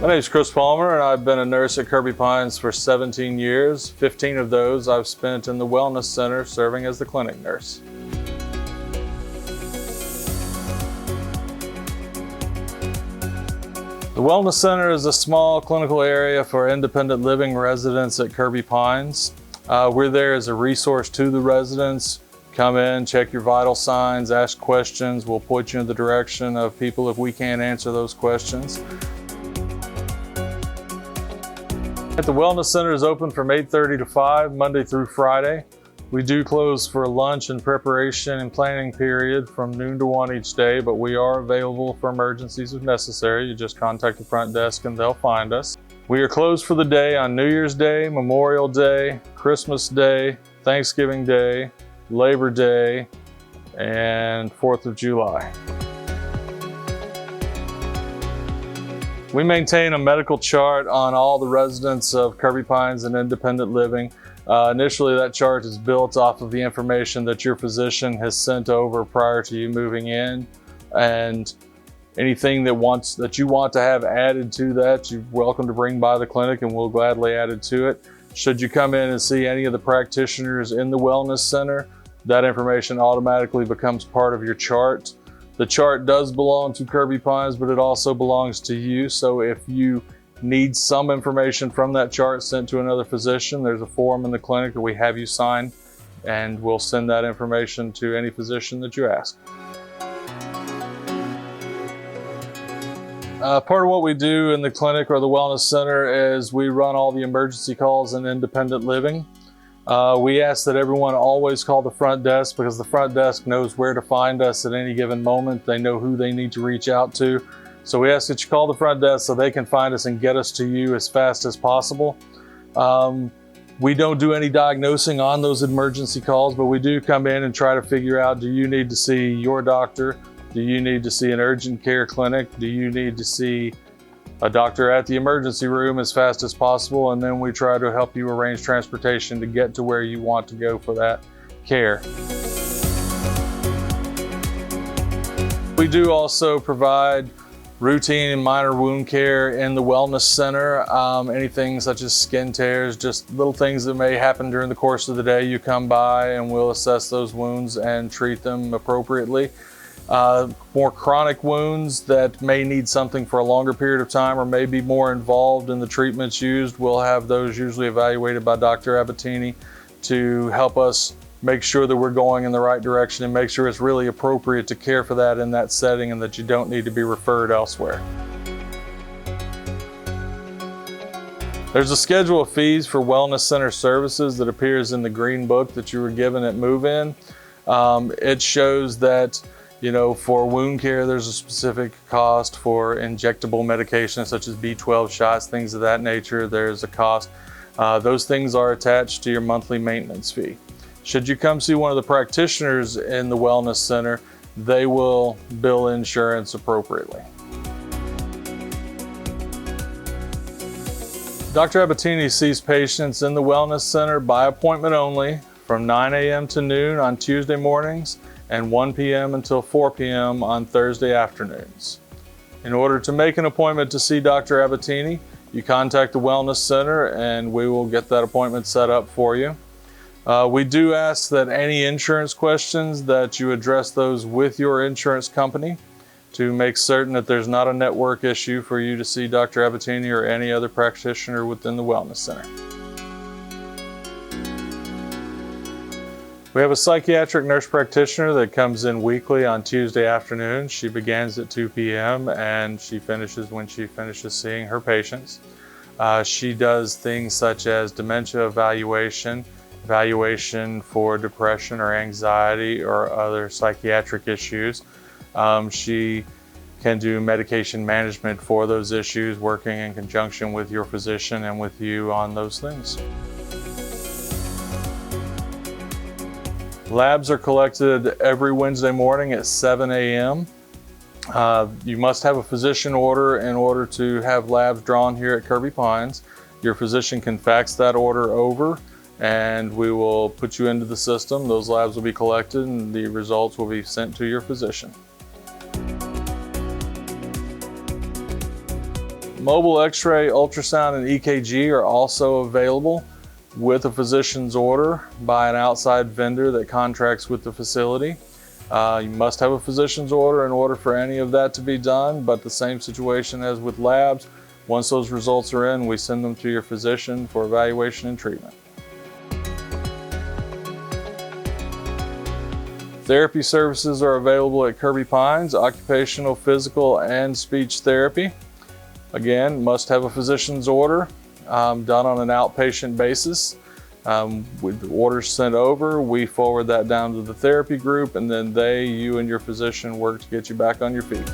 My name is Chris Palmer, and I've been a nurse at Kirby Pines for 17 years. 15 of those I've spent in the Wellness Center serving as the clinic nurse. The Wellness Center is a small clinical area for independent living residents at Kirby Pines. We're there as a resource to the residents. Come in, check your vital signs, ask questions. We'll point you in the direction of people if we can't answer those questions. The Wellness Center is open from 8:30 to 5, Monday through Friday. We do close for lunch and preparation and planning period from noon to 1 each day, but we are available for emergencies if necessary. You just contact the front desk and they'll find us. We are closed for the day on New Year's Day, Memorial Day, Christmas Day, Thanksgiving Day, Labor Day, and 4th of July. We maintain a medical chart on all the residents of Kirby Pines and independent living. Initially, that chart is built off of the information that your physician has sent over prior to you moving in, and anything that you want to have added to that, you're welcome to bring by the clinic and we'll gladly add it to it. Should you come in and see any of the practitioners in the Wellness Center, that information automatically becomes part of your chart. The chart does belong to Kirby Pines, but it also belongs to you. So if you need some information from that chart sent to another physician, there's a form in the clinic that we have you sign, and we'll send that information to any physician that you ask. Part of what we do in the clinic or the Wellness Center is we run all the emergency calls in independent living. We ask that everyone always call the front desk because the front desk knows where to find us at any given moment. They know who they need to reach out to. So we ask that you call the front desk so they can find us and get us to you as fast as possible. We don't do any diagnosing on those emergency calls, but we do come in and try to figure out, do you need to see your doctor? Do you need to see an urgent care clinic? Do you need to see a doctor at the emergency room as fast as possible? And then we try to help you arrange transportation to get to where you want to go for that care. We do also provide routine and minor wound care in the Wellness Center. Anything such as skin tears, just little things that may happen during the course of the day. You come by and we'll assess those wounds and treat them appropriately. More chronic wounds that may need something for a longer period of time or may be more involved in the treatments used, we'll have those usually evaluated by Dr. Abatini to help us make sure that we're going in the right direction and make sure it's really appropriate to care for that in that setting and that you don't need to be referred elsewhere. There's a schedule of fees for Wellness Center services that appears in the green book that you were given at move-in. It shows that, you know, for wound care, there's a specific cost. For injectable medications such as B12 shots, things of that nature, there's a cost. Those things are attached to your monthly maintenance fee. Should you come see one of the practitioners in the Wellness Center, they will bill insurance appropriately. Dr. Abatini sees patients in the Wellness Center by appointment only from 9 a.m. to noon on Tuesday mornings and 1 p.m. until 4 p.m. on Thursday afternoons. In order to make an appointment to see Dr. Abatini, you contact the Wellness Center and we will get that appointment set up for you. We do ask that any insurance questions that you address those with your insurance company to make certain that there's not a network issue for you to see Dr. Abatini or any other practitioner within the Wellness Center. We have a psychiatric nurse practitioner that comes in weekly on Tuesday afternoons. She begins at 2 p.m. and she finishes when she finishes seeing her patients. She does things such as dementia evaluation for depression or anxiety or other psychiatric issues. She can do medication management for those issues, working in conjunction with your physician and with you on those things. Labs are collected every Wednesday morning at 7 a.m. You must have a physician order in order to have labs drawn here at Kirby Pines. Your physician can fax that order over and we will put you into the system. Those labs will be collected and the results will be sent to your physician. Mobile X-ray, ultrasound, and EKG are also available with a physician's order by an outside vendor that contracts with the facility. You must have a physician's order in order for any of that to be done, but the same situation as with labs. Once those results are in, we send them to your physician for evaluation and treatment. Therapy services are available at Kirby Pines, occupational, physical, and speech therapy. Again, must have a physician's order, done on an outpatient basis. With the orders sent over, we forward that down to the therapy group, and then you and your physician work to get you back on your feet.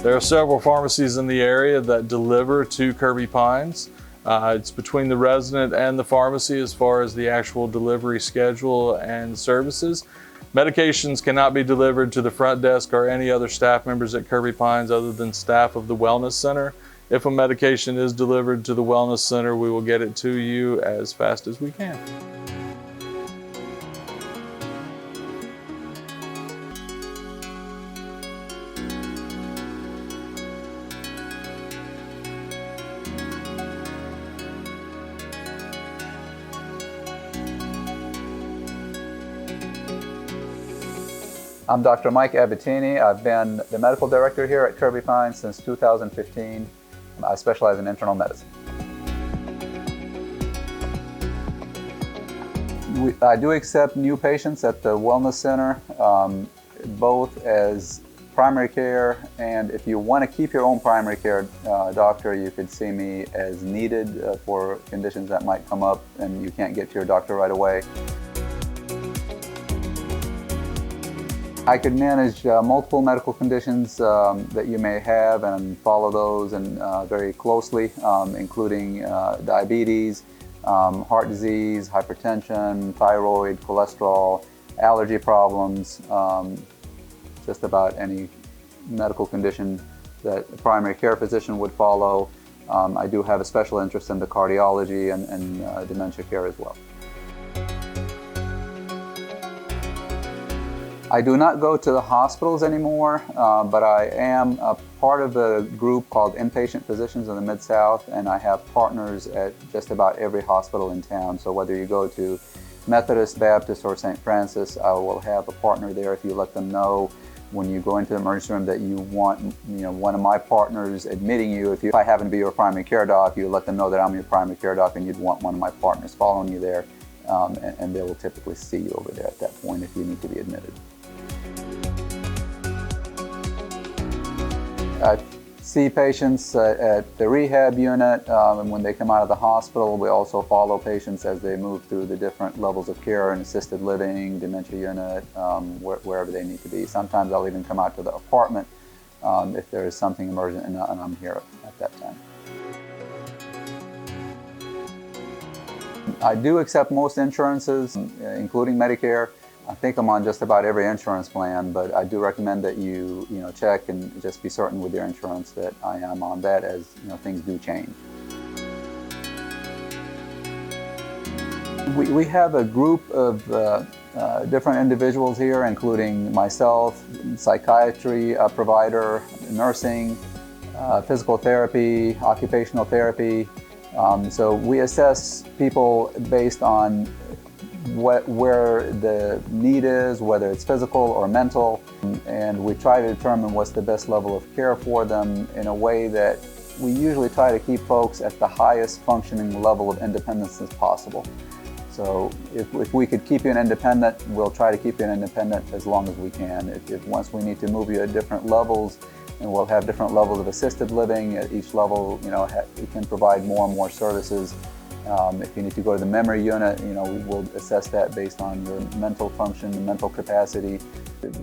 There are several pharmacies in the area that deliver to Kirby Pines. It's between the resident and the pharmacy as far as the actual delivery schedule and services. Medications cannot be delivered to the front desk or any other staff members at Kirby Pines other than staff of the Wellness Center. If a medication is delivered to the Wellness Center, we will get it to you as fast as we can. I'm Dr. Mike Abatini. I've been the medical director here at Kirby Pines since 2015. I specialize in internal medicine. I do accept new patients at the Wellness Center, both as primary care, and if you want to keep your own primary care doctor, you could see me as needed for conditions that might come up and you can't get to your doctor right away. I could manage multiple medical conditions that you may have and follow those and very closely, including diabetes, heart disease, hypertension, thyroid, cholesterol, allergy problems, just about any medical condition that a primary care physician would follow. I do have a special interest in the cardiology and dementia care as well. I do not go to the hospitals anymore, but I am a part of a group called Inpatient Physicians in the Mid-South, and I have partners at just about every hospital in town. So whether you go to Methodist, Baptist, or St. Francis, I will have a partner there. If you let them know when you go into the emergency room that you want one of my partners admitting you, if I happen to be your primary care doc, you let them know that I'm your primary care doc and you'd want one of my partners following you there, and they will typically see you over there at that point if you need to be admitted. I see patients at the rehab unit, and when they come out of the hospital, we also follow patients as they move through the different levels of care in assisted living, dementia unit, wherever they need to be. Sometimes I'll even come out to the apartment if there is something emergent and I'm here at that time. I do accept most insurances, including Medicare. I think I'm on just about every insurance plan, but I do recommend that you check and just be certain with your insurance that I am on that, as things do change. We have a group of different individuals here, including myself, psychiatry provider, nursing, physical therapy, occupational therapy. So we assess people based on where the need is, whether it's physical or mental, and we try to determine what's the best level of care for them in a way that we usually try to keep folks at the highest functioning level of independence as possible. So if we could keep you independent, we'll try to keep you independent as long as we can. If once we need to move you at different levels, and we'll have different levels of assisted living. At each level, we can provide more and more services. If you need to go to the memory unit, we'll assess that based on your mental function, mental capacity.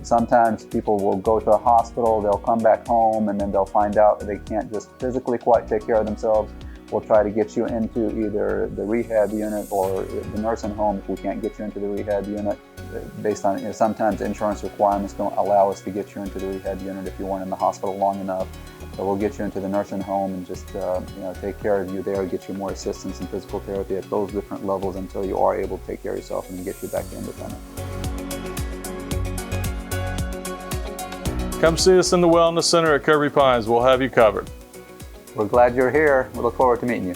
Sometimes people will go to a hospital, they'll come back home, and then they'll find out that they can't just physically quite take care of themselves. We'll try to get you into either the rehab unit or the nursing home if we can't get you into the rehab unit. Based on, sometimes insurance requirements don't allow us to get you into the rehab unit if you weren't in the hospital long enough. So we'll get you into the nursing home and just take care of you there, get you more assistance in physical therapy at those different levels until you are able to take care of yourself and get you back to independent. Come see us in the Wellness Center at Kirby Pines. We'll have you covered. We're glad you're here. We look forward to meeting you.